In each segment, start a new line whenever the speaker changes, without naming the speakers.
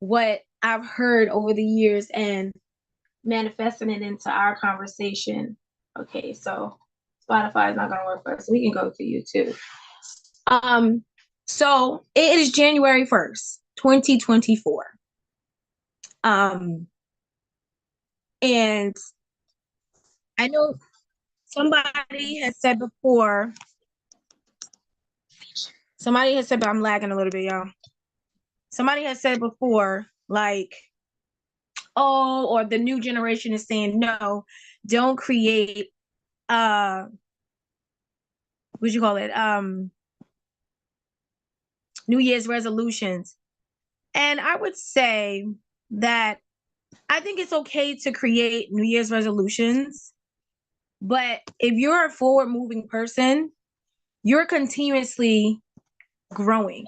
what I've heard over the years and manifesting it into our conversation. Okay, so Spotify is not going to work for us. We can go to YouTube. Um, so it is January 1st, 2024. Um, and I know somebody has said before, but I'm lagging a little bit, y'all. Somebody has said before, like, oh, or the new generation is saying, no, don't create what you call it? New Year's resolutions. And I would say that I think it's okay to create New Year's resolutions, but if you're a forward moving person, you're continuously growing.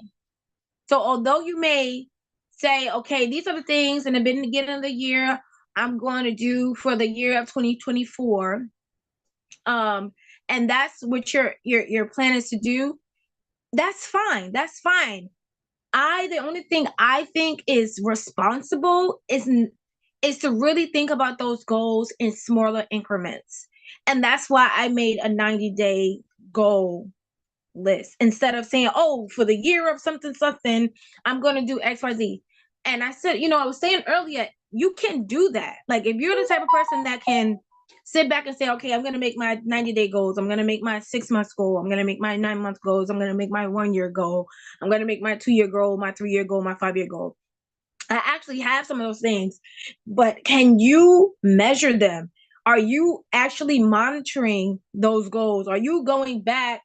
So although you may say, okay, these are the things in the beginning of the year I'm going to do for the year of 2024, and that's what your plan is to do, that's fine. That's fine. The only thing I think is responsible is to really think about those goals in smaller increments. And that's why I made a 90-day goal list instead of saying, oh, for the year of something, something, I'm going to do XYZ. And I said, I was saying earlier, you can do that. Like, if you're the type of person that can sit back and say, okay, I'm going to make my 90-day goals. I'm going to make my 6 month goal. I'm going to make my 9 month goals. I'm going to make my 1 year goal. I'm going to make my 2 year goal, my 3 year goal, my 5 year goal. I actually have some of those things, but can you measure them? Are you actually monitoring those goals? Are you going back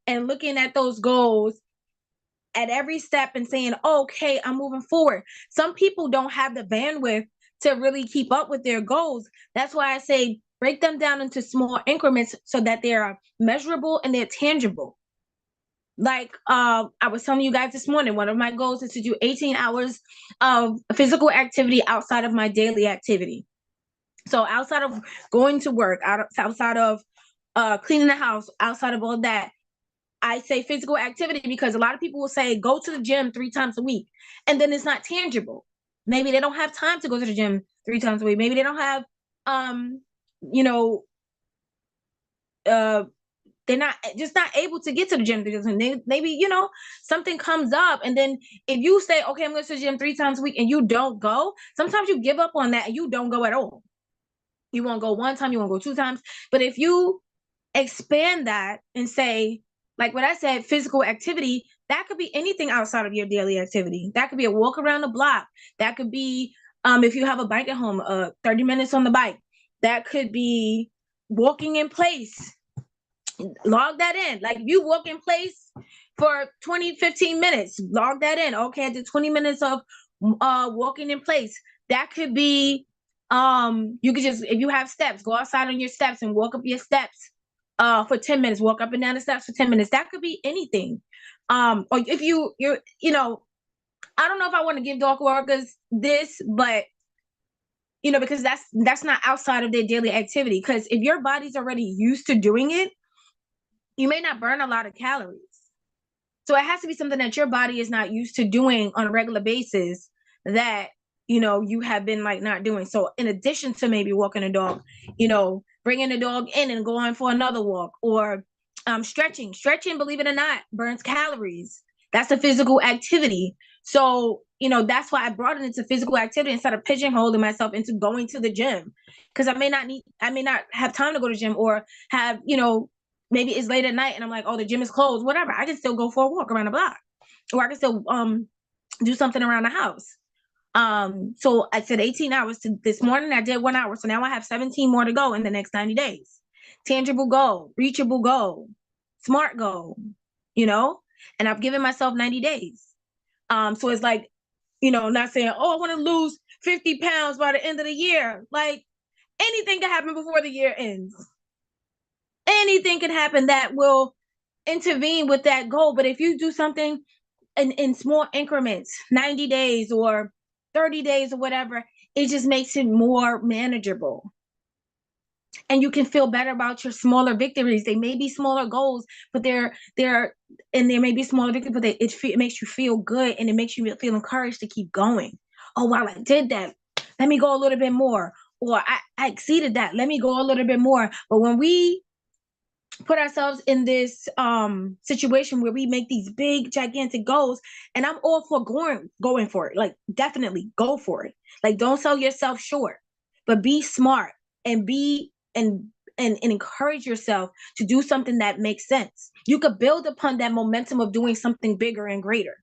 and looking at those goals at every step and saying, okay, I'm moving forward? Some people don't have the bandwidth to really keep up with their goals. That's why I say break them down into small increments so that they're measurable and they're tangible. Like I was telling you guys this morning, one of my goals is to do 18 hours of physical activity outside of my daily activity. So outside of going to work, outside of cleaning the house, outside of all that, I say physical activity because a lot of people will say go to the gym 3 times a week, and then it's not tangible. Maybe they don't have time to go to the gym 3 times a week. Maybe they don't have, you know, uh, they're not able to get to the gym because maybe something comes up, and then if you say, okay, I'm going to the gym 3 times a week and you don't go, sometimes you give up on that and you don't go at all. You won't go 1 time, you won't go 2 times. But if you expand that and say, like what I said, physical activity, that could be anything outside of your daily activity. That could be a walk around the block. That could be, if you have a bike at home, 30 minutes on the bike. That could be walking in place. Log that in. Like, if you walk in place for 15 minutes, log that in. Okay, I did 20 minutes of walking in place. That could be, you could just, if you have steps, go outside on your steps and walk up your steps for 10 minutes, walk up and down the steps for 10 minutes. That could be anything. Or if you're, I don't know if I want to give dog workers this, but because that's not outside of their daily activity. Because if your body's already used to doing it, you may not burn a lot of calories. So it has to be something that your body is not used to doing on a regular basis that, you have been like not doing. So in addition to maybe walking a dog, bringing the dog in and going for another walk, or stretching, believe it or not, burns calories. That's a physical activity. So, that's why I brought it into physical activity instead of pigeonholing myself into going to the gym. Because I may not have time to go to the gym, or have, maybe it's late at night and I'm like, oh, the gym is closed, whatever. I can still go for a walk around the block, or I can still do something around the house. So I said 18 hours to this morning. I did 1 hour. So now I have 17 more to go in the next 90 days. Tangible goal, reachable goal, smart goal, and I've given myself 90 days. So it's like, not saying, oh, I want to lose 50 pounds by the end of the year. Like, anything can happen before the year ends. Anything can happen that will intervene with that goal. But if you do something in small increments, 90 days or 30 days or whatever, it just makes it more manageable. And you can feel better about your smaller victories. They may be smaller goals, but they're and there may be smaller victories, but it makes you feel good, and it makes you feel encouraged to keep going. Oh wow, I did that. Let me go a little bit more. Or I exceeded that. Let me go a little bit more. But when we put ourselves in this situation where we make these big gigantic goals, and I'm all for going for it, like definitely go for it, like don't sell yourself short, but be smart and be and encourage yourself to do something that makes sense. You could build upon that momentum of doing something bigger and greater,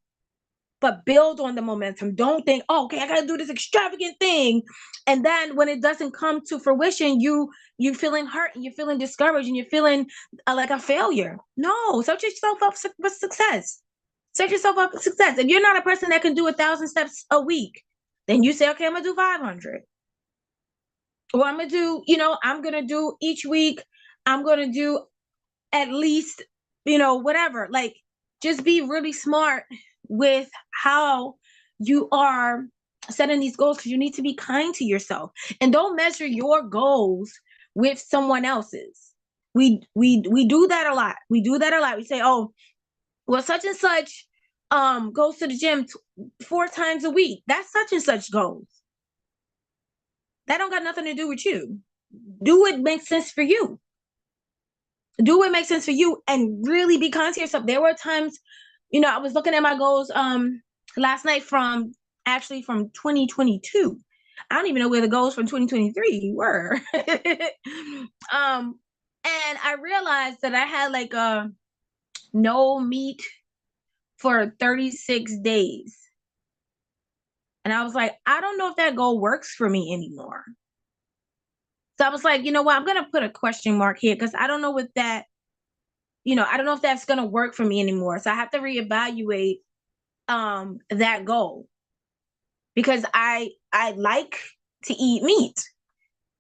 but build on the momentum. Don't think, oh, okay, I gotta do this extravagant thing, and then when it doesn't come to fruition, you feeling hurt and you're feeling discouraged and you're feeling like a failure. No, set yourself up for success. Set yourself up for success. If you're not a person that can do 1,000 steps a week, then you say, okay, I'm gonna do 500, or I'm gonna do, I'm gonna do each week. I'm gonna do at least, whatever. Like, just be really smart with how you are setting these goals, because you need to be kind to yourself, and don't measure your goals with someone else's. We do that a lot. We do that a lot. We say, oh, well, such and such goes to the gym 4 times a week. That's such and such goals. That don't got nothing to do with you. Do what makes sense for you. Do what makes sense for you, and really be kind to yourself. There were times, I was looking at my goals last night from 2022. I don't even know where the goals from 2023 were. And I realized that I had like a no meat for 36 days. And I was like, I don't know if that goal works for me anymore. So I was like, you know what? I'm going to put a question mark here, because I don't know what that, I don't know if that's going to work for me anymore. So I have to reevaluate that goal, because I like to eat meat.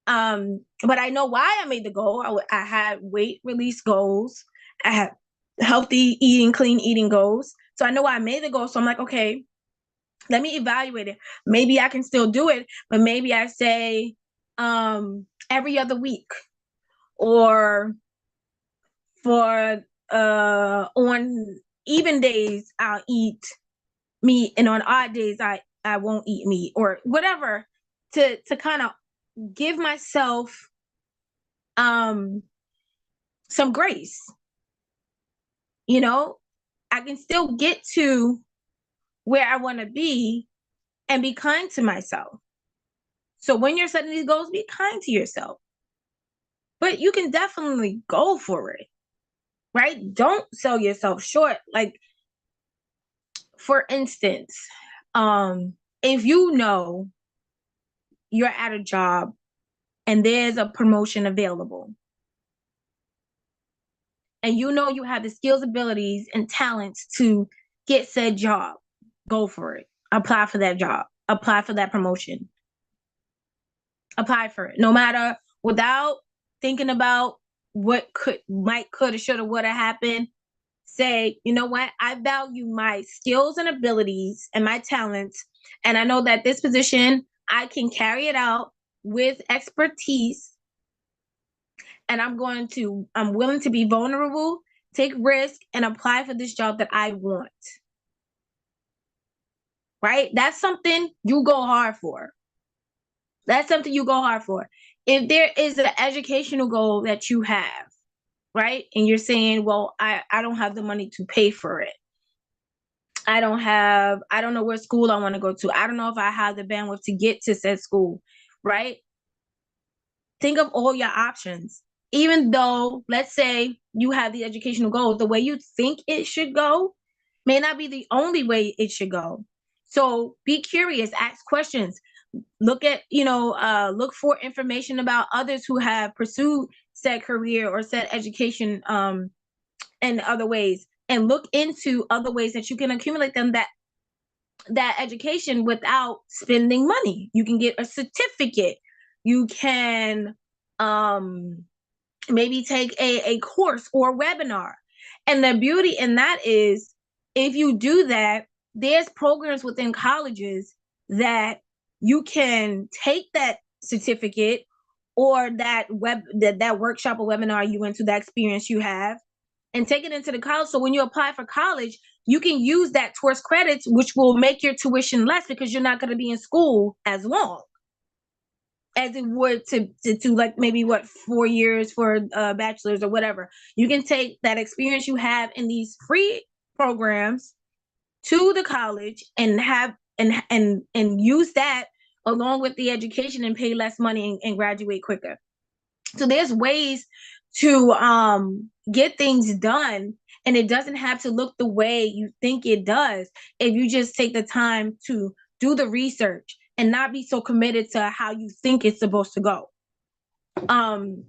But I know why I made the goal. I had weight release goals. I had healthy eating, clean eating goals. So I know why I made the goal. So I'm like, okay, let me evaluate it. Maybe I can still do it, but maybe I say every other week, or for on even days I'll eat meat, and on odd days I won't eat meat, or whatever, to kind of give myself some grace. I can still get to where I want to be and be kind to myself. So when you're setting these goals, be kind to yourself. But you can definitely go for it, right? Don't sell yourself short. Like, for instance, if you're at a job and there's a promotion available, and you have the skills, abilities, and talents to get said job, go for it. Apply for that job. Apply for that promotion. Apply for it. No matter, without thinking about what might, could, should, or would have happened. Say, you know what? I value my skills and abilities and my talents. And I know that this position, I can carry it out with expertise. And I'm willing to be vulnerable, take risk, and apply for this job that I want. Right? That's something you go hard for. That's something you go hard for. If there is an educational goal that you have, right? And you're saying, well, I don't have the money to pay for it. I don't know what school I want to go to. I don't know if I have the bandwidth to get to said school, right? Think of all your options. Even though, let's say you have the educational goals, the way you think it should go may not be the only way it should go. So be curious, ask questions, look for information about others who have pursued said career or said education in other ways, and look into other ways that you can accumulate that education without spending money. You can get a certificate. You can maybe take a course or webinar. And the beauty in that is, if you do that, there's programs within colleges that you can take that certificate or that workshop or webinar you went to, that experience you have, and take it into the college. So when you apply for college, you can use that towards credits, which will make your tuition less because you're not going to be in school as long as it would to like maybe 4 years for a bachelor's or whatever. You can take that experience you have in these free programs to the college and have and use that along with the education and pay less money and graduate quicker. So there's ways to get things done, and it doesn't have to look the way you think it does if you just take the time to do the research and not be so committed to how you think it's supposed to go. And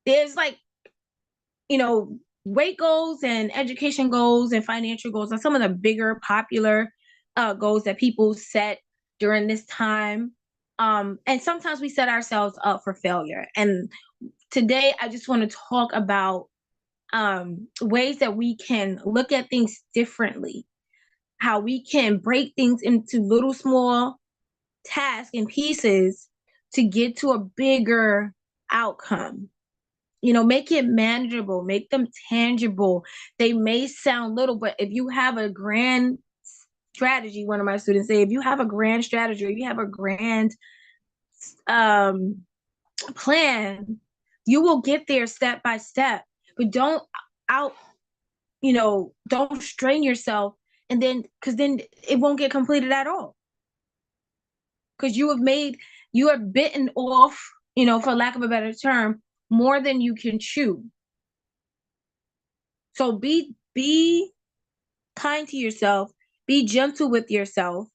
there's like, weight goals and education goals and financial goals are some of the bigger popular goals that people set during this time. And sometimes we set ourselves up for failure. And today I just want to talk about ways that we can look at things differently, how we can break things into little small tasks and pieces to get to a bigger outcome. Make it manageable, make them tangible. They may sound little, but if you have a grand strategy, one of my students say, if you have a grand strategy, or you have a grand plan, you will get there step by step. But don't strain yourself, and then because then it won't get completed at all. Because you are bitten off, for lack of a better term, more than you can chew. So be kind to yourself, be gentle with yourself,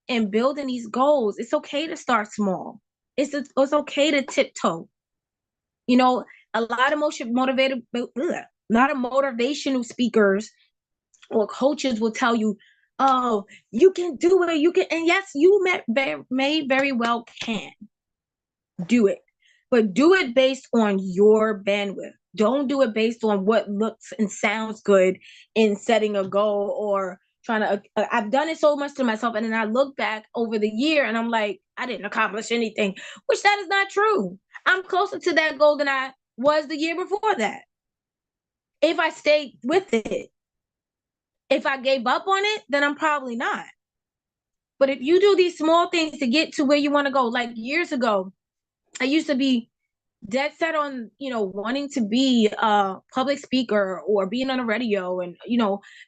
and building these goals. It's okay to start small. It's okay to tiptoe. A lot of motivational speakers or coaches will tell you, oh, you can do it, you can. And yes, you may very well can do it, but do it based on your bandwidth. Don't do it based on what looks and sounds good in setting a goal or trying to. I've done it so much to myself, and then I look back over the year and I'm like, I didn't accomplish anything, which that is not true. I'm closer to that goal than I was the year before that, if I stayed with it. If I gave up on it, then I'm probably not. But if you do these small things to get to where you want to go, like years ago, I used to be dead set on, wanting to be a public speaker or being on the radio and,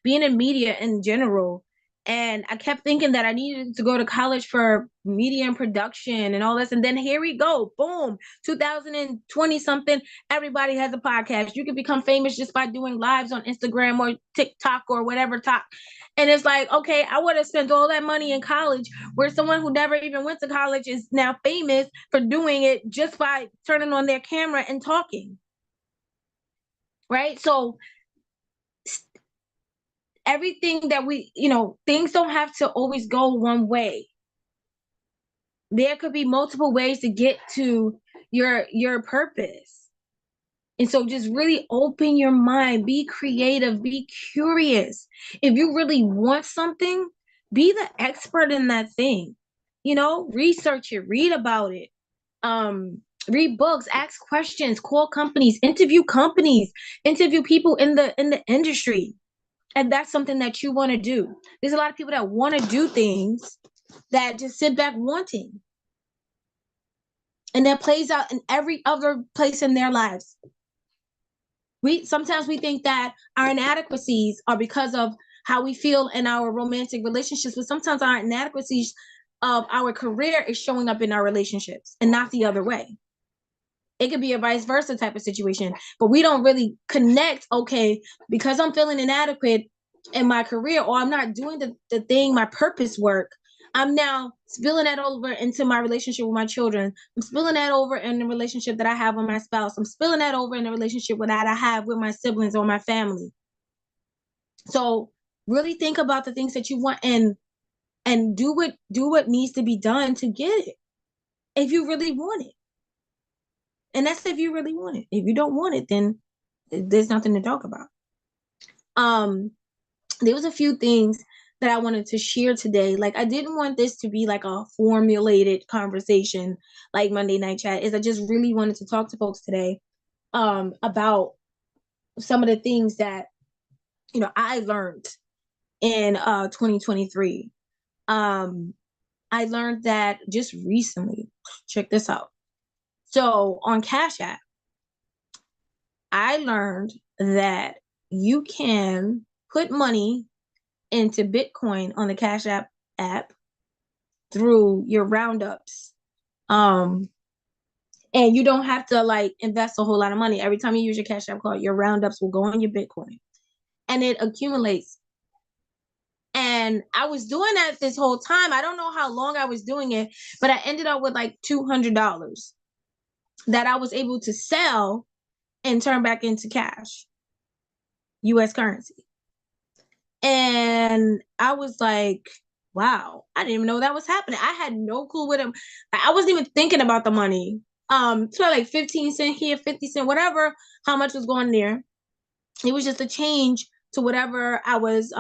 being in media in general. And I kept thinking that I needed to go to college for media and production and all this. And then here we go. Boom. 2020 something. Everybody has a podcast. You can become famous just by doing lives on Instagram or TikTok or whatever talk. And it's like, okay, I would have spent all that money in college where someone who never even went to college is now famous for doing it just by turning on their camera and talking. Right? So everything that things don't have to always go one way. There could be multiple ways to get to your purpose. And so just really open your mind, be creative, be curious. If you really want something, be the expert in that thing. Research it, read about it. Read books, ask questions, call companies, interview people in the industry. And that's something that you want to do. There's a lot of people that want to do things that just sit back wanting. And that plays out in every other place in their lives. Sometimes we think that our inadequacies are because of how we feel in our romantic relationships, but sometimes our inadequacies of our career is showing up in our relationships and not the other way. It could be a vice versa type of situation, but we don't really connect, okay, because I'm feeling inadequate in my career or I'm not doing the thing, my purpose work, I'm now spilling that over into my relationship with my children. I'm spilling that over in the relationship that I have with my spouse. I'm spilling that over in the relationship that I have with my siblings or my family. So really think about the things that you want and do what needs to be done to get it. If you really want it. And that's if you really want it. If you don't want it, then there's nothing to talk about. There was a few things that I wanted to share today. Like, I didn't want this to be like a formulated conversation like Monday Night Chat is. I just really wanted to talk to folks today about some of the things that, I learned in 2023. I learned that just recently. Check this out. So on Cash App, I learned that you can put money into Bitcoin on the Cash app through your roundups. And you don't have to like invest a whole lot of money. Every time you use your Cash App card, your roundups will go on your Bitcoin and it accumulates. And I was doing that this whole time. I don't know how long I was doing it, but I ended up with like $200 that I was able to sell and turn back into cash, US currency. And I was like, wow, I didn't even know that was happening. I had no clue what I wasn't even thinking about the money. So like 15 cents here, 50 cents, whatever, how much was going there. It was just a change to whatever I was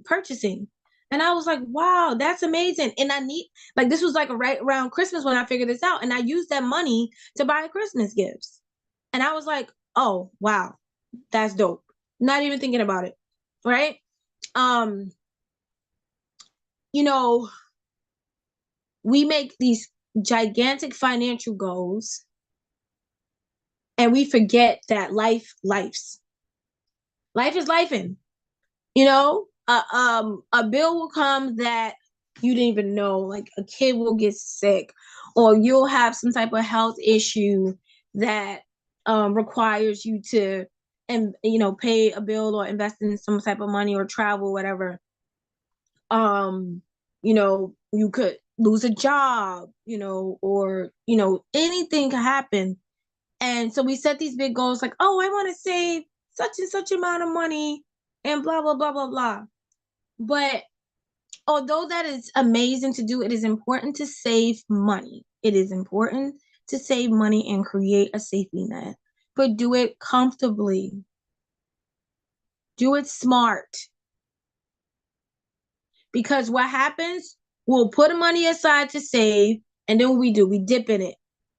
purchasing. And I was like, wow, that's amazing. And I need, like, this was like right around Christmas when I figured this out. And I used that money to buy Christmas gifts. And I was like, oh, wow, that's dope. Not even thinking about it. Right. Um, you know, we make these gigantic financial goals and we forget that life is lifing. A bill will come that you didn't even know, like a kid will get sick, or you'll have some type of health issue that requires you to, and pay a bill or invest in some type of money or travel, whatever. You could lose a job, or anything could happen. And so we set these big goals like, oh, I want to save such and such amount of money and blah, blah, blah, blah, blah. But although that is amazing to do, it is important to save money. It is important to save money and create a safety net, but do it comfortably. Do it smart. Because what happens, we'll put money aside to save, and then what we do, we dip in it.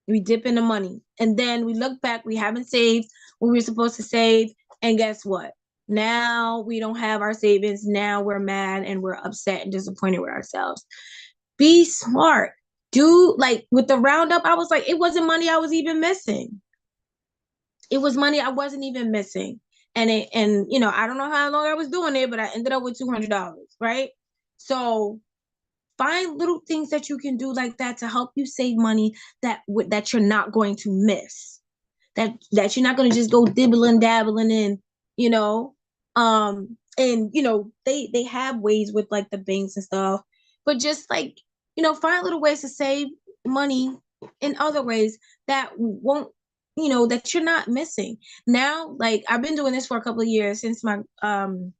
We dip in the money. And then we look back, we haven't saved what we were supposed to save. And guess what? Now we don't have our savings. Now we're mad and we're upset and disappointed with ourselves. Be smart. Do like with the roundup, I was like, it wasn't money I was even missing. It was money I wasn't even missing. And I don't know how long I was doing it, but I ended up with $200, right? So find little things that you can do like that to help you save money that you're not going to miss. That you're not going to just go dibbling dabbling in, and they have ways with like the banks and stuff, but just like, find little ways to save money in other ways that won't, that you're not missing. Now, like I've been doing this for a couple of years since my son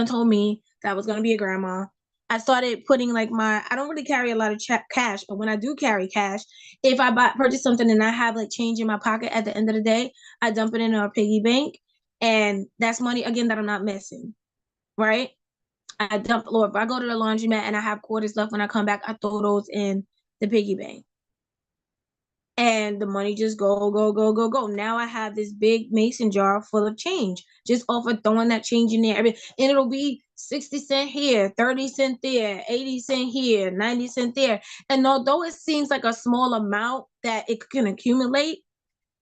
told me that I was going to be a grandma. I started putting like I don't really carry a lot of cash, but when I do carry cash, if I purchase something and I have like change in my pocket at the end of the day, I dump it in a piggy bank, and that's money again that I'm not missing, right? I dump, Lord, if I go to the laundromat and I have quarters left when I come back, I throw those in the piggy bank. And the money just go, go, go, go, go. Now I have this big mason jar full of change just off of throwing that change in there. And it'll be 60 cents here, 30 cents there, 80 cents here, 90 cents there. And although it seems like a small amount that it can accumulate,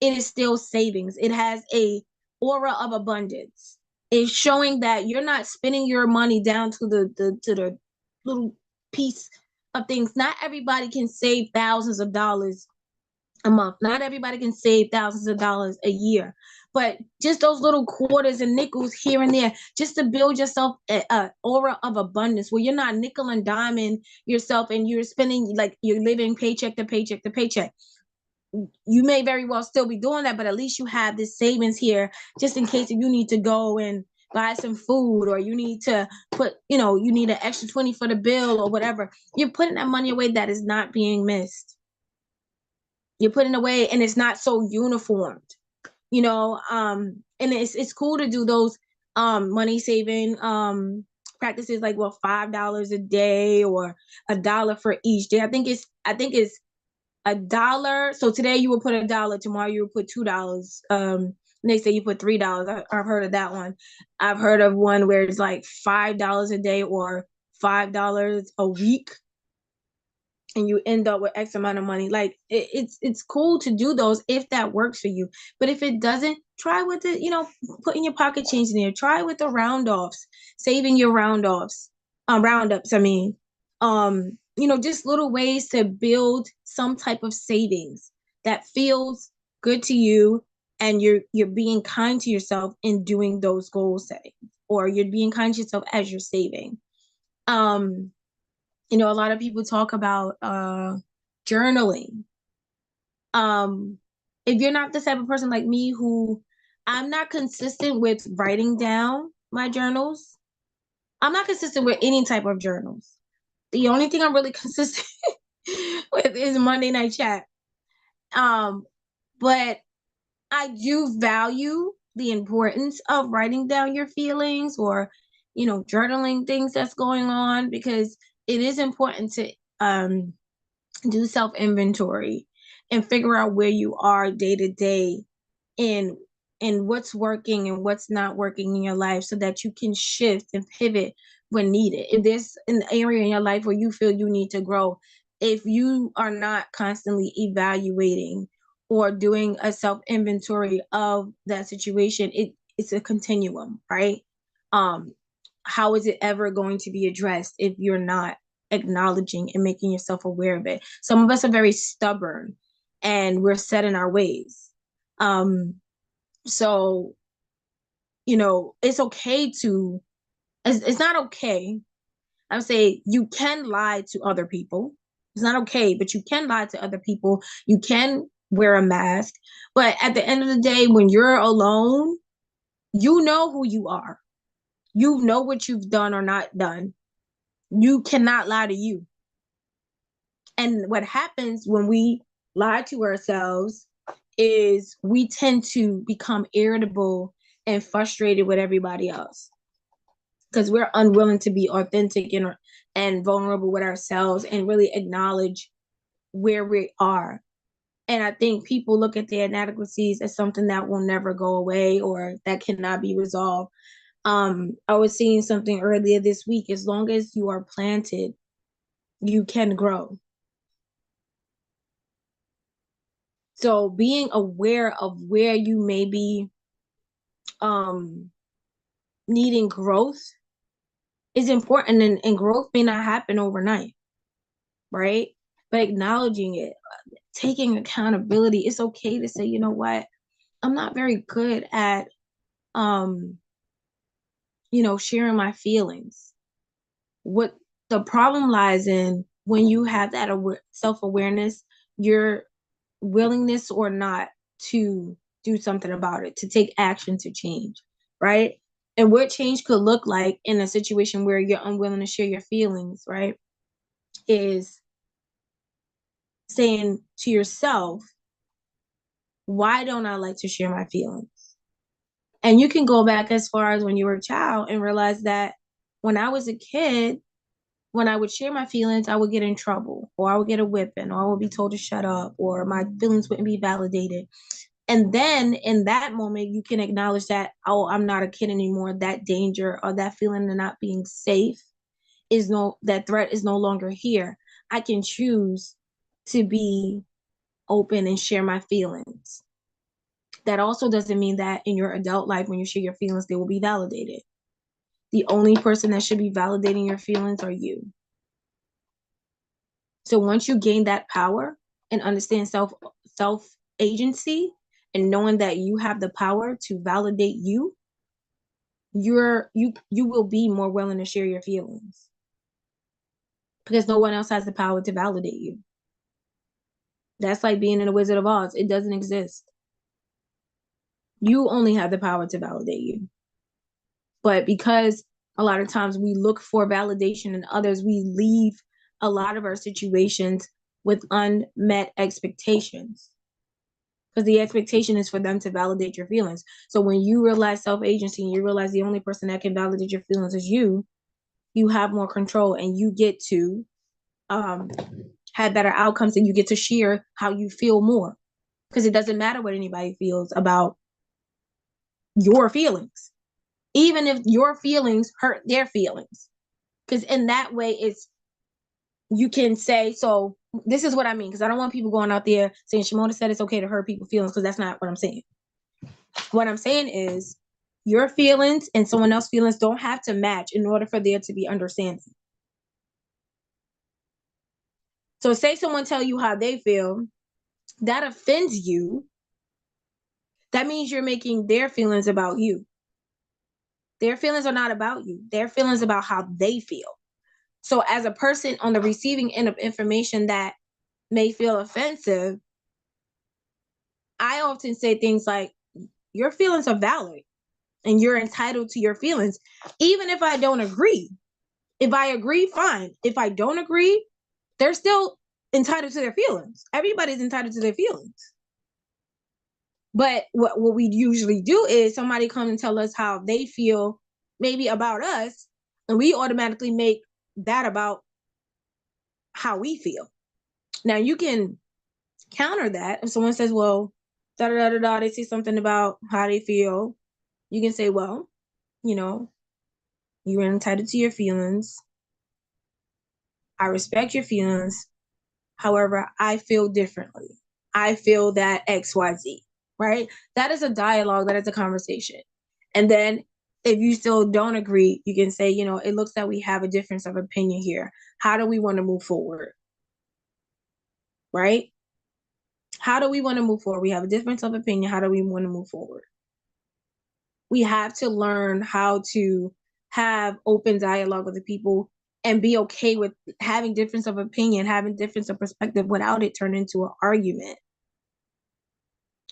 it is still savings. It has a aura of abundance. It's showing that you're not spending your money down to the little piece of things. Not everybody can save thousands of dollars a month. Not everybody can save thousands of dollars a year, but just those little quarters and nickels here and there, just to build yourself a aura of abundance where you're not nickel and diming yourself and you're spending, like you're living paycheck to paycheck to paycheck. You may very well still be doing that, but at least you have this savings here just in case if you need to go and buy some food, or you need to put, you need an extra 20 for the bill or whatever. You're putting that money away that is not being missed. You're putting away and it's not so uniformed, and it's cool to do those money saving practices like, well, $5 a day or $1 for each day. I think it's $1. So today you will put $1, tomorrow you will put $2. Next day you put $3. I've heard of that one. I've heard of one where it's like $5 a day or $5 a week, and you end up with X amount of money. Like it's cool to do those if that works for you. But if it doesn't, try with it, putting your pocket change in there. Try with the round-offs, saving your round-offs, roundups, I mean. Just little ways to build some type of savings that feels good to you, and you're being kind to yourself in doing those goal settings, or you're being kind to yourself as you're saving. A lot of people talk about journaling. If you're not the type of person like me, who I'm not consistent with writing down my journals, I'm not consistent with any type of journals. The only thing I'm really consistent with is Monday Night Chat. But I do value the importance of writing down your feelings, or journaling things that's going on, because it is important to do self-inventory and figure out where you are day to day, and what's working and what's not working in your life, so that you can shift and pivot when needed. If there's an area in your life where you feel you need to grow, if you are not constantly evaluating or doing a self-inventory of that situation, it's a continuum, right? How is it ever going to be addressed if you're not acknowledging and making yourself aware of it? Some of us are very stubborn and we're set in our ways. So, it's okay to, it's not okay. I would say you can lie to other people. It's not okay, but you can lie to other people. You can wear a mask. But at the end of the day, when you're alone, you know who you are. You know what you've done or not done. You cannot lie to you. And what happens when we lie to ourselves is we tend to become irritable and frustrated with everybody else, because we're unwilling to be authentic and vulnerable with ourselves and really acknowledge where we are. And I think people look at their inadequacies as something that will never go away or that cannot be resolved. I was seeing something earlier this week. As long as you are planted, you can grow. So being aware of where you may be needing growth is important, and growth may not happen overnight, right? But acknowledging it, taking accountability. It's okay to say, you know what, I'm not very good at sharing my feelings. What the problem lies in, when you have that self-awareness, your willingness or not to do something about it, to take action to change, right? And what change could look like in a situation where you're unwilling to share your feelings, right, is saying to yourself, why don't I like to share my feelings? And you can go back as far as when you were a child and realize that when I was a kid, when I would share my feelings, I would get in trouble, or I would get a whipping, or I would be told to shut up, or my feelings wouldn't be validated. And then in that moment, you can acknowledge that, oh, I'm not a kid anymore. That danger or that feeling of not being safe that threat is no longer here. I can choose to be open and share my feelings. That also doesn't mean that in your adult life, when you share your feelings, they will be validated. The only person that should be validating your feelings are you. So once you gain that power and understand self agency, and knowing that you have the power to validate you, you will be more willing to share your feelings, because no one else has the power to validate you. That's like being in a Wizard of Oz. It doesn't exist. You only have the power to validate you. But because a lot of times we look for validation in others, we leave a lot of our situations with unmet expectations, because the expectation is for them to validate your feelings. So when you realize self-agency and you realize the only person that can validate your feelings is you, you have more control, and you get to have better outcomes, and you get to share how you feel more, because it doesn't matter what anybody feels about your feelings, even if your feelings hurt their feelings, because in that way it's, you can say, so this is what I mean, because I don't want people going out there saying Shimona said it's okay to hurt people's feelings, because that's not what I'm saying. What I'm saying is your feelings and someone else's feelings don't have to match in order for there to be understanding. So say someone tell you how they feel, that offends you. That means you're making their feelings about you. Their feelings are not about you. Their feelings about how they feel. So as a person on the receiving end of information that may feel offensive, I often say things like, your feelings are valid and you're entitled to your feelings, even if I don't agree. If I agree, fine. If I don't agree, they're still entitled to their feelings. Everybody's entitled to their feelings. But what we usually do is somebody come and tell us how they feel maybe about us, and we automatically make that about how we feel. Now you can counter that. If someone says, well, da da da da, they say something about how they feel, you can say, well, you know, you are entitled to your feelings. I respect your feelings. However, I feel differently. I feel that XYZ, right? That is a dialogue, that is a conversation. And then if you still don't agree, you can say, it looks like we have a difference of opinion here. How do we want to move forward? Right? How do we want to move forward? We have a difference of opinion. How do we want to move forward? We have to learn how to have open dialogue with the people and be okay with having difference of opinion, having difference of perspective without it turning into an argument.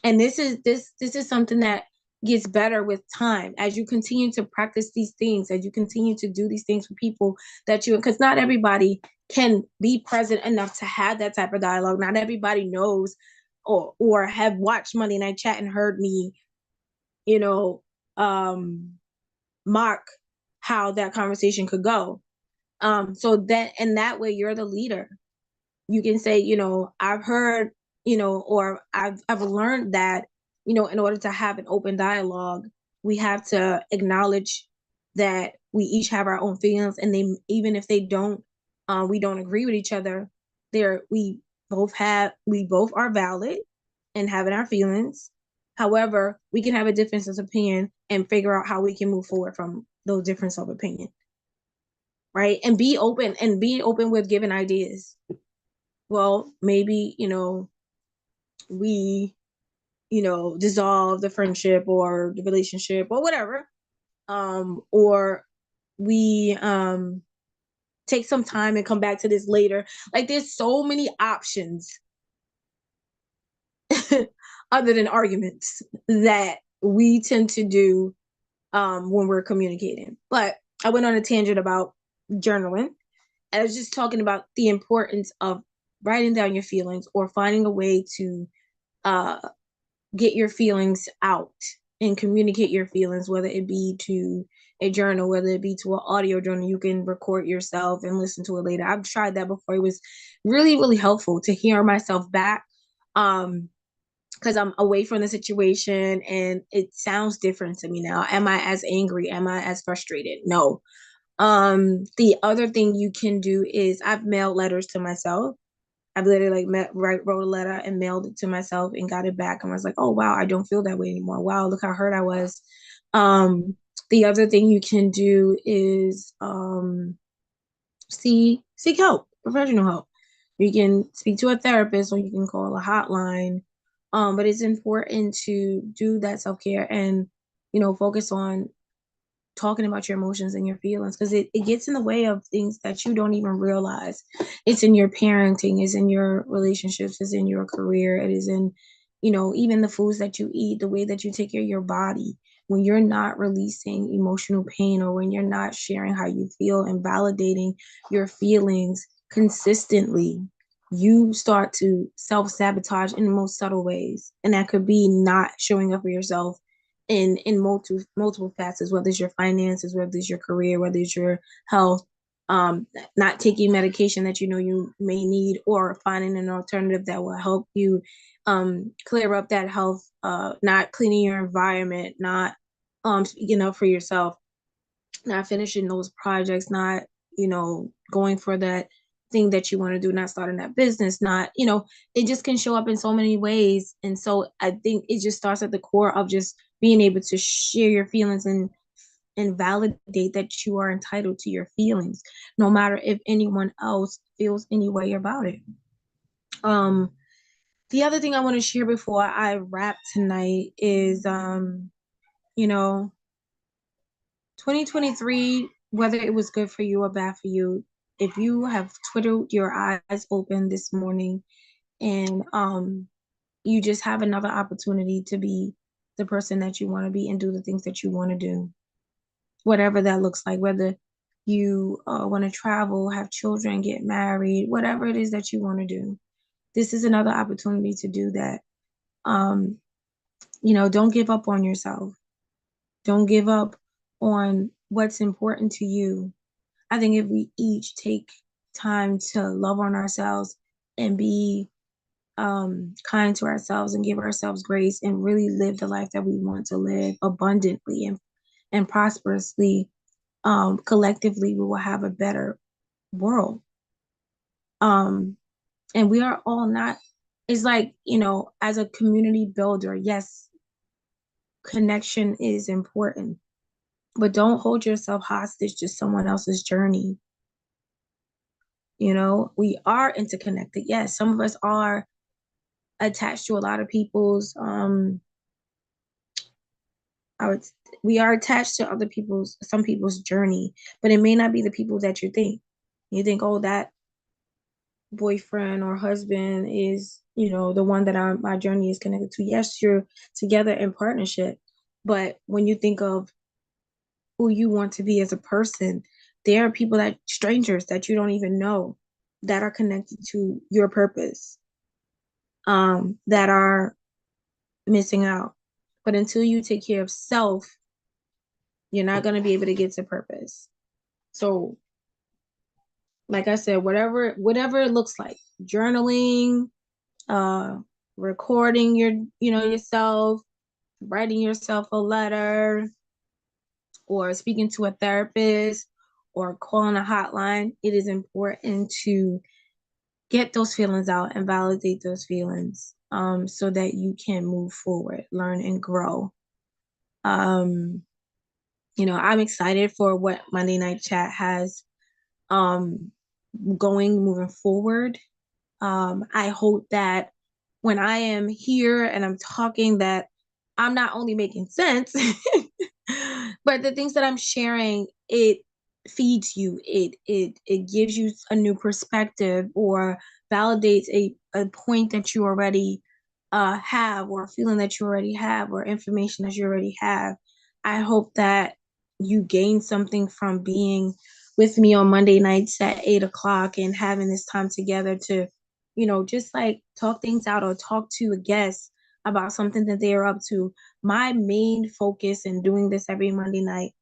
And this is something that gets better with time as you continue to practice these things, as you continue to do these things with people that you, because not everybody can be present enough to have that type of dialogue. Not everybody knows or have watched Monday Night Chat and heard me, mock how that conversation could go. So that, and that way you're the leader. You can say, I've heard, or I've learned that, in order to have an open dialogue, we have to acknowledge that we each have our own feelings, and they, even if they don't, we don't agree with each other, we both are valid and having our feelings. However, we can have a difference of opinion and figure out how we can move forward from those difference of opinion. Right. And be open with giving ideas. Well, maybe, we, dissolve the friendship or the relationship or whatever. Or we take some time and come back to this later. Like, there's so many options other than arguments that we tend to do when we're communicating. But I went on a tangent about journaling. I was just talking about the importance of writing down your feelings or finding a way to get your feelings out and communicate your feelings, whether it be to a journal, whether it be to an audio journal. You can record yourself and listen to it later. I've tried that before. It was really, really helpful to hear myself back. Because I'm away from the situation and it sounds different to me now. Am I as angry? Am I as frustrated? No. The other thing you can do is, I've mailed letters to myself. I've literally wrote a letter and mailed it to myself and got it back and was like, oh wow, I don't feel that way anymore. Wow, look how hurt I was. The other thing you can do is seek help, professional help. You can speak to a therapist or you can call a hotline. But it's important to do that self-care and, focus on talking about your emotions and your feelings, because it gets in the way of things that you don't even realize. It's in your parenting, it's in your relationships, it's in your career, it is in, even the foods that you eat, the way that you take care of your body. When you're not releasing emotional pain, or when you're not sharing how you feel and validating your feelings consistently, you start to self-sabotage in the most subtle ways. And that could be not showing up for yourself in multiple facets, whether it's your finances, whether it's your career, whether it's your health, not taking medication that you know you may need, or finding an alternative that will help you clear up that health, not cleaning your environment, not speaking up for yourself, not finishing those projects, not, going for that thing that you want to do, not starting that business, not, it just can show up in so many ways. And so I think it just starts at the core of just being able to share your feelings and validate that you are entitled to your feelings, no matter if anyone else feels any way about it. The other thing I want to share before I wrap tonight is, you know, 2023, whether it was good for you or bad for you, if you have twiddled your eyes open this morning and you just have another opportunity to be the person that you want to be and do the things that you want to do, whatever that looks like, whether you want to travel, have children, get married, whatever it is that you want to do, this is another opportunity to do that. Don't give up on yourself. Don't give up on what's important to you. I think if we each take time to love on ourselves and be kind to ourselves and give ourselves grace and really live the life that we want to live abundantly and prosperously, collectively, we will have a better world. And we are all not, it's like, as a community builder, yes, connection is important, but don't hold yourself hostage to someone else's journey. We are interconnected. Yes, some of us are attached to a lot of people's I would we are attached to some people's journey, but it may not be the people that you think. You think, oh, that boyfriend or husband is, the one that my journey is connected to. Yes, you're together in partnership, but when you think of who you want to be as a person, there are people, that strangers that you don't even know, that are connected to your purpose, that are missing out. But until you take care of self, you're not going to be able to get to purpose. So, like I said, whatever it looks like, journaling, recording yourself, writing yourself a letter, or speaking to a therapist, or calling a hotline, it is important to get those feelings out and validate those feelings, so that you can move forward, learn, and grow. I'm excited for what Monday Night Chat has moving forward. I hope that when I am here and I'm talking, that I'm not only making sense, but the things that I'm sharing, it feeds you. It gives you a new perspective, or validates a point that you already have, or a feeling that you already have, or information that you already have. I hope that you gain something from being with me on Monday nights at 8 o'clock and having this time together to, just like talk things out, or talk to a guest about something that they are up to. My main focus in doing this every Monday night,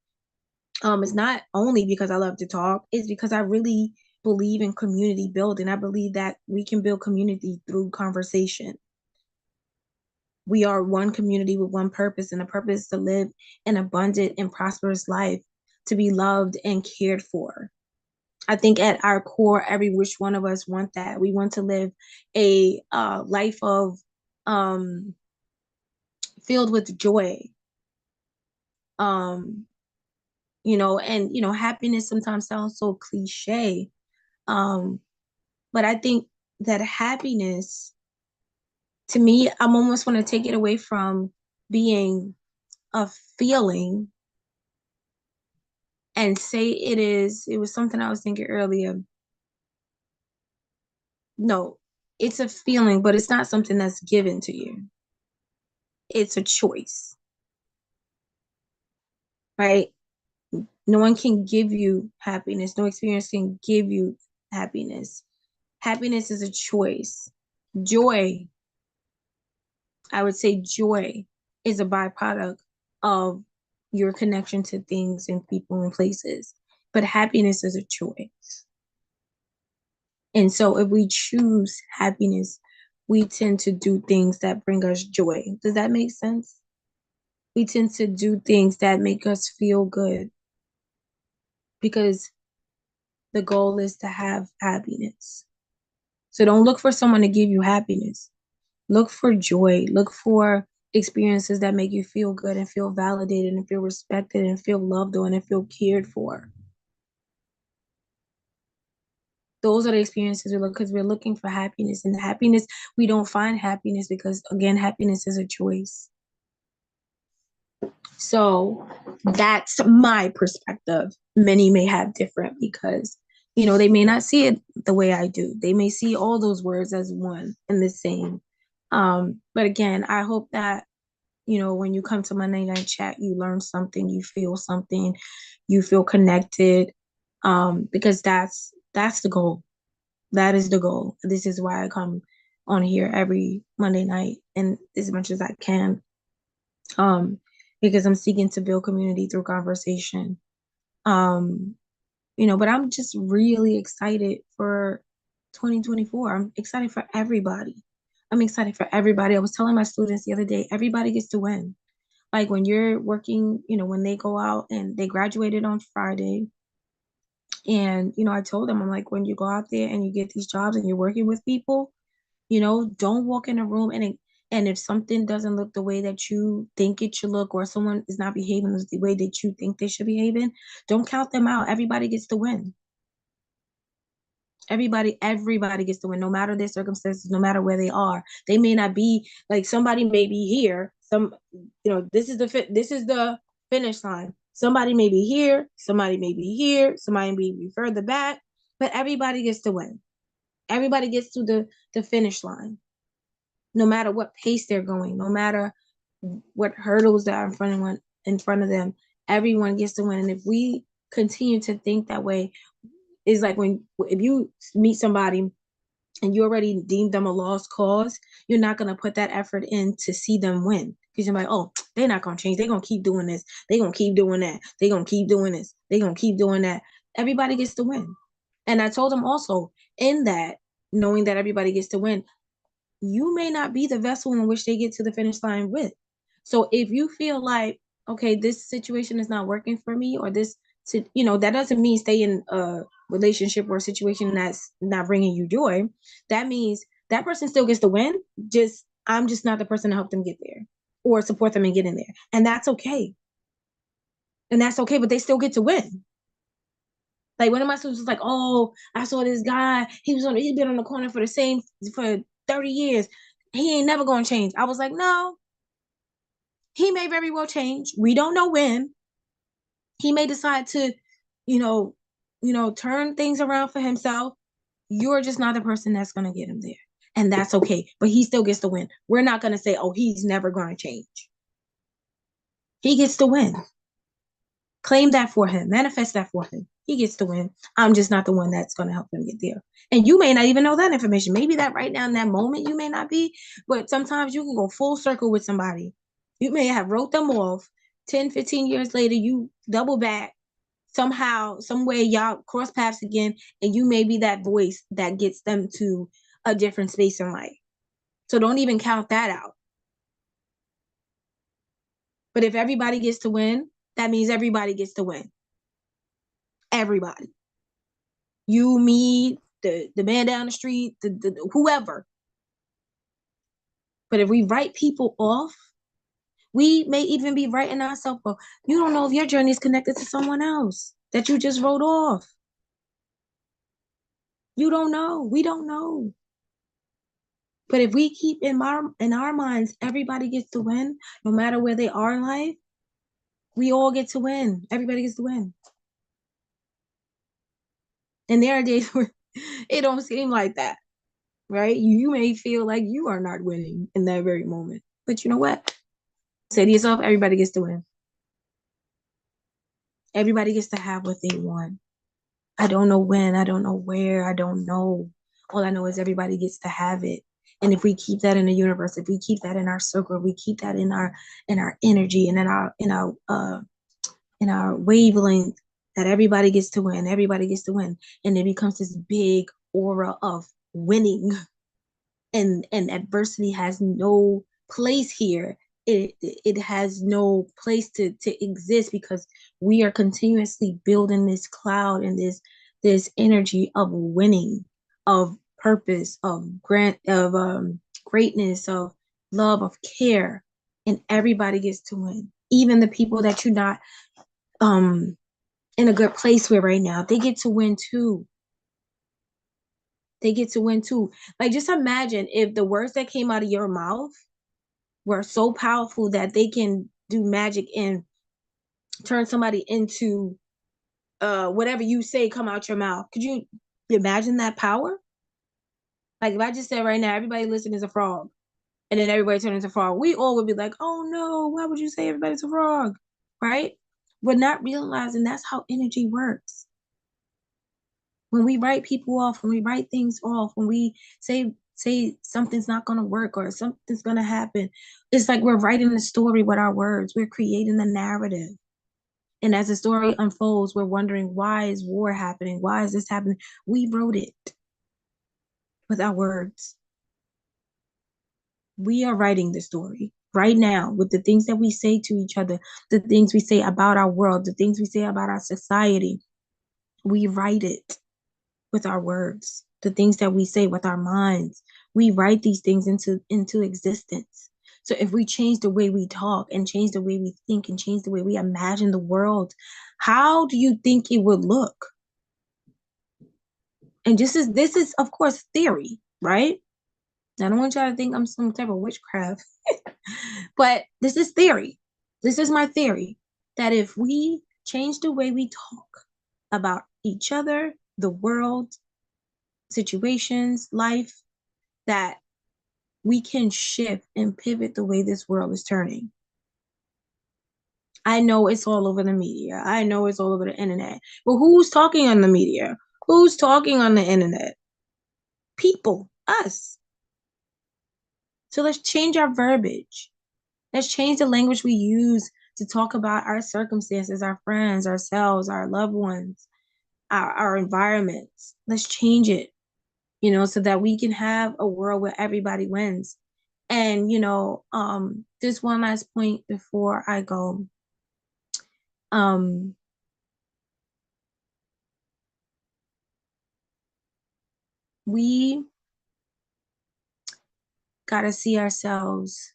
is not only because I love to talk, it's because I really believe in community building. I believe that we can build community through conversation. We are one community with one purpose, and the purpose is to live an abundant and prosperous life, to be loved and cared for. I think at our core, every which one of us want that. We want to live a life of filled with joy. And happiness sometimes sounds so cliche. But I think that happiness, to me, I'm almost want to take it away from being a feeling and say it was something I was thinking earlier. No, it's a feeling, but it's not something that's given to you. It's a choice, right? No one can give you happiness. No experience can give you happiness. Happiness is a choice. Joy, I would say joy is a byproduct of your connection to things and people and places. But happiness is a choice. And so if we choose happiness, we tend to do things that bring us joy. Does that make sense? We tend to do things that make us feel good because the goal is to have happiness. So don't look for someone to give you happiness. Look for joy. Look for experiences that make you feel good and feel validated and feel respected and feel loved on and feel cared for. Those are the experiences we look because we're looking for happiness. And happiness, we don't find happiness because, again, happiness is a choice. So that's my perspective. Many may have different because, they may not see it the way I do. They may see all those words as one and the same. But again, I hope that, when you come to Monday Night Chat, you learn something, you feel something, you feel connected, because that's the goal. That is the goal. This is why I come on here every Monday night and as much as I can, because I'm seeking to build community through conversation. But I'm just really excited for 2024. I'm excited for everybody. I'm excited for everybody. I was telling my students the other day, everybody gets to win. Like when you're working, when they go out and they graduated on Friday. And, I told them, I'm like, when you go out there and you get these jobs and you're working with people, don't walk in a room and if something doesn't look the way that you think it should look, or someone is not behaving the way that you think they should behave in, don't count them out. Everybody gets to win. Everybody gets to win, no matter their circumstances, no matter where they are. They may not be like, somebody may be here. This is the finish line. Somebody may be here, somebody may be here, somebody may be further back, but everybody gets to win. Everybody gets to the finish line, no matter what pace they're going, no matter what hurdles that are in front of them. Everyone gets to win. And if we continue to think that way, it's like if you meet somebody and you already deemed them a lost cause, you're not going to put that effort in to see them win. Because you're like, oh, they're not going to change. They're going to keep doing this. They're going to keep doing that. They're going to keep doing this. They're going to keep doing that. Everybody gets to win. And I told them also, in that, knowing that everybody gets to win, you may not be the vessel in which they get to the finish line with. So if you feel like, okay, this situation is not working for me, or this, that doesn't mean stay in a relationship or a situation that's not bringing you joy. That means that person still gets to win. I'm just not the person to help them get there or support them in getting there. And that's okay. But they still get to win. Like one of my students was like, oh, I saw this guy. He's been on the corner for 30 years. He ain't never going to change. I was like, no, he may very well change. We don't know when. He may decide to, turn things around for himself. You're just not the person that's going to get him there. And that's okay. But he still gets to win. We're not going to say, oh, he's never going to change. He gets to win. Claim that for him. Manifest that for him. He gets to win. I'm just not the one that's going to help him get there. And you may not even know that information. Maybe that right now in that moment you may not be, but sometimes you can go full circle with somebody. You may have wrote them off. 10, 15 years later, you double back. Somehow, some way, y'all cross paths again, and you may be that voice that gets them to a different space in life. So don't even count that out. But if everybody gets to win, that means everybody gets to win. Everybody. You, me, the man down the street, the whoever. But if we write people off, we may even be writing ourselves off. You don't know if your journey is connected to someone else that you just wrote off. You don't know. We don't know. But if we keep in our minds, everybody gets to win, no matter where they are in life, we all get to win. Everybody gets to win. And there are days where it don't seem like that, right? You may feel like you are not winning in that very moment. But you know what? Say to yourself, everybody gets to win. Everybody gets to have what they want. I don't know when, I don't know where, I don't know. All I know is everybody gets to have it. And if we keep that in the universe, if we keep that in our circle, we keep that in our energy and in our wavelength, that everybody gets to win, everybody gets to win. And it becomes this big aura of winning. And adversity has no place here. It has no place to exist, because we are continuously building this cloud and this energy of winning, of purpose, of greatness, of love, of care, and everybody gets to win. Even the people that you're not um in a good place with right now, they get to win too. They get to win too. Like, just imagine if the words that came out of your mouth were so powerful that they can do magic and turn somebody into whatever you say come out your mouth. Could you imagine that power? Like, if I just said right now, everybody listening is a frog, and then everybody turned into a frog, we all would be like, oh no, why would you say everybody's a frog? Right? We're not realizing that's how energy works. When we write people off, when we write things off, when we say something's not going to work or something's going to happen, it's like we're writing the story with our words. We're creating the narrative. And as the story unfolds, we're wondering, why is war happening? Why is this happening? We wrote it with our words. We are writing the story right now with the things that we say to each other, the things we say about our world, the things we say about our society. We write it with our words, the things that we say with our minds. We write these things into existence. So if we change the way we talk and change the way we think and change the way we imagine the world, how do you think it would look? And this is of course theory, right? I don't want y'all to think I'm some type of witchcraft, but this is theory. This is my theory, that if we change the way we talk about each other, the world, situations, life, that we can shift and pivot the way this world is turning. I know it's all over the media. I know it's all over the internet. But who's talking on the media? Who's talking on the internet? People, us. So let's change our verbiage. Let's change the language we use to talk about our circumstances, our friends, ourselves, our loved ones, our environments. Let's change it, so that we can have a world where everybody wins. And, just one last point before I go. We got to see ourselves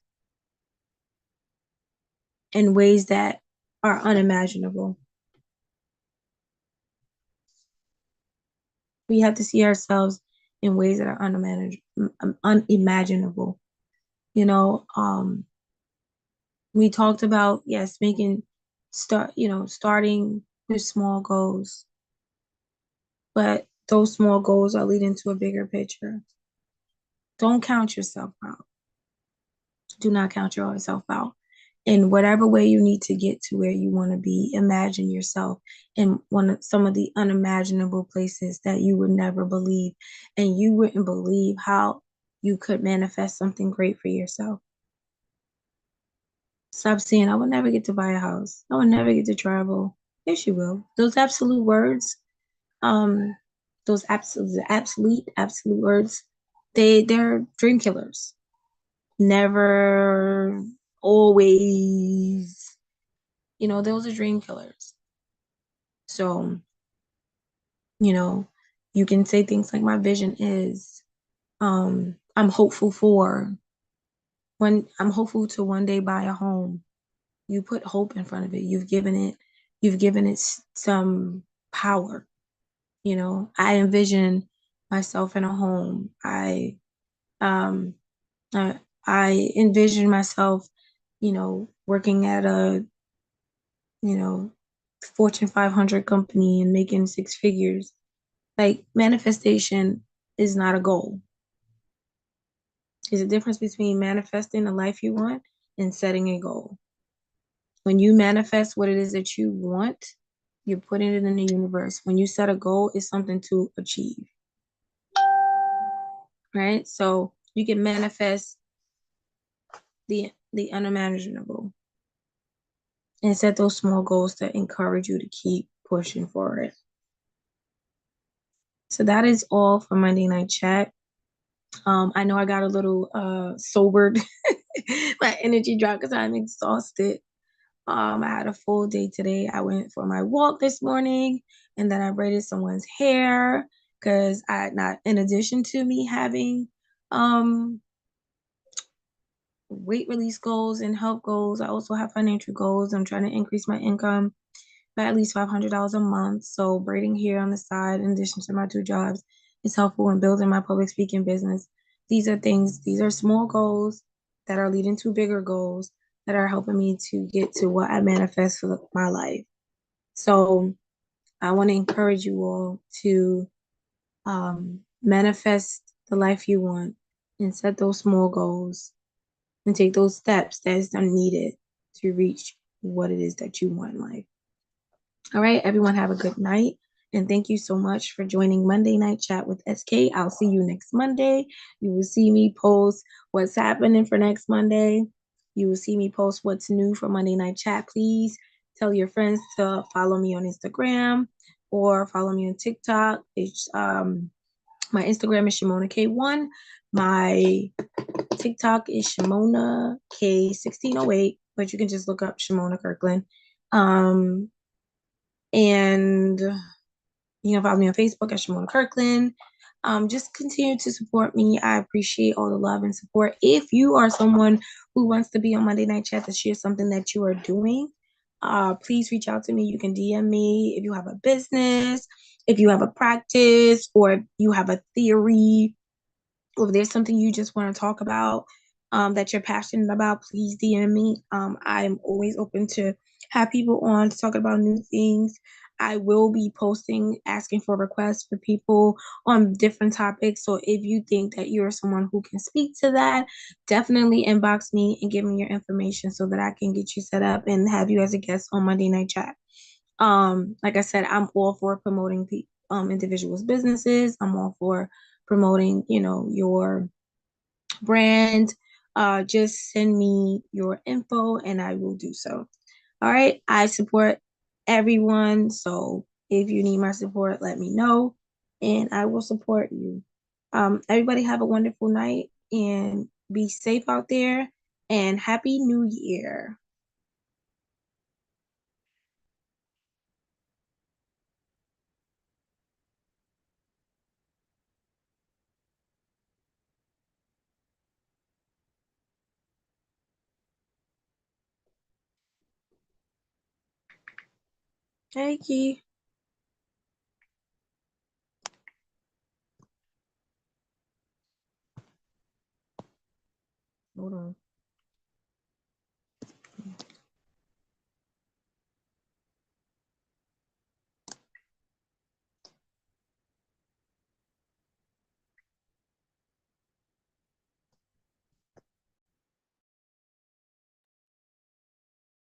in ways that are unimaginable. We have to see ourselves in ways that are unimaginable. We talked about, yes, starting with small goals, but those small goals are leading to a bigger picture. Don't count yourself out. Do not count yourself out. In whatever way you need to get to where you want to be, imagine yourself in some of the unimaginable places that you would never believe, and you wouldn't believe how you could manifest something great for yourself. Stop saying, I will never get to buy a house. I will never get to travel. Yes, you will. Those absolute words, those absolute words, they're dream killers. Never, always, those are dream killers. So, you can say things like, my vision is, I'm hopeful to one day buy a home. You put hope in front of it. You've given it some power. I envision myself in a home. Um, I envision myself, working at a, Fortune 500 company and making six figures. Like, manifestation is not a goal. There's a difference between manifesting the life you want and setting a goal. When you manifest what it is that you want, you're putting it in the universe. When you set a goal, it's something to achieve. Right? So You can manifest the unimaginable and set those small goals that encourage you to keep pushing for it. So that is all for Monday Night Chat. I know I got a little sobered. My energy dropped because I'm exhausted. I had a full day today. I went for my walk this morning and then I braided someone's hair because I had not, in addition to me having weight release goals and health goals, I also have financial goals. I'm trying to increase my income by at least $500 a month. So braiding hair on the side, in addition to my 2 jobs, is helpful in building my public speaking business. These are small goals that are leading to bigger goals that are helping me to get to what I manifest for my life. So I want to encourage you all to manifest the life you want and set those small goals and take those steps that is needed to reach what it is that you want in life. All right, everyone, have a good night. And thank you so much for joining Monday Night Chat with SK. I'll see you next Monday. You will see me post what's happening for next Monday. You will see me post what's new for Monday Night Chat. Please tell your friends to follow me on Instagram or follow me on TikTok. It's my Instagram is Shimona K1. My TikTok is Shimona K1608, but you can just look up Shimona Kirkland. And you can follow me on Facebook at Shimona Kirkland. Just continue to support me. I appreciate all the love and support. If you are someone who wants to be on Monday Night Chat to share something that you are doing, please reach out to me. You can DM me if you have a business, if you have a practice, or if you have a theory, or if there's something you just want to talk about that you're passionate about, please DM me. I'm always open to have people on to talk about new things. I will be posting, asking for requests for people on different topics. So if you think that you're someone who can speak to that, definitely inbox me and give me your information so that I can get you set up and have you as a guest on Monday Night Chat. Like I said, I'm all for promoting individuals' businesses. I'm all for promoting, your brand. Just send me your info and I will do so. All right. I support everyone. So if you need my support, let me know and I will support you. Everybody have a wonderful night and be safe out there and Happy New Year. Hey, Key. Hold on.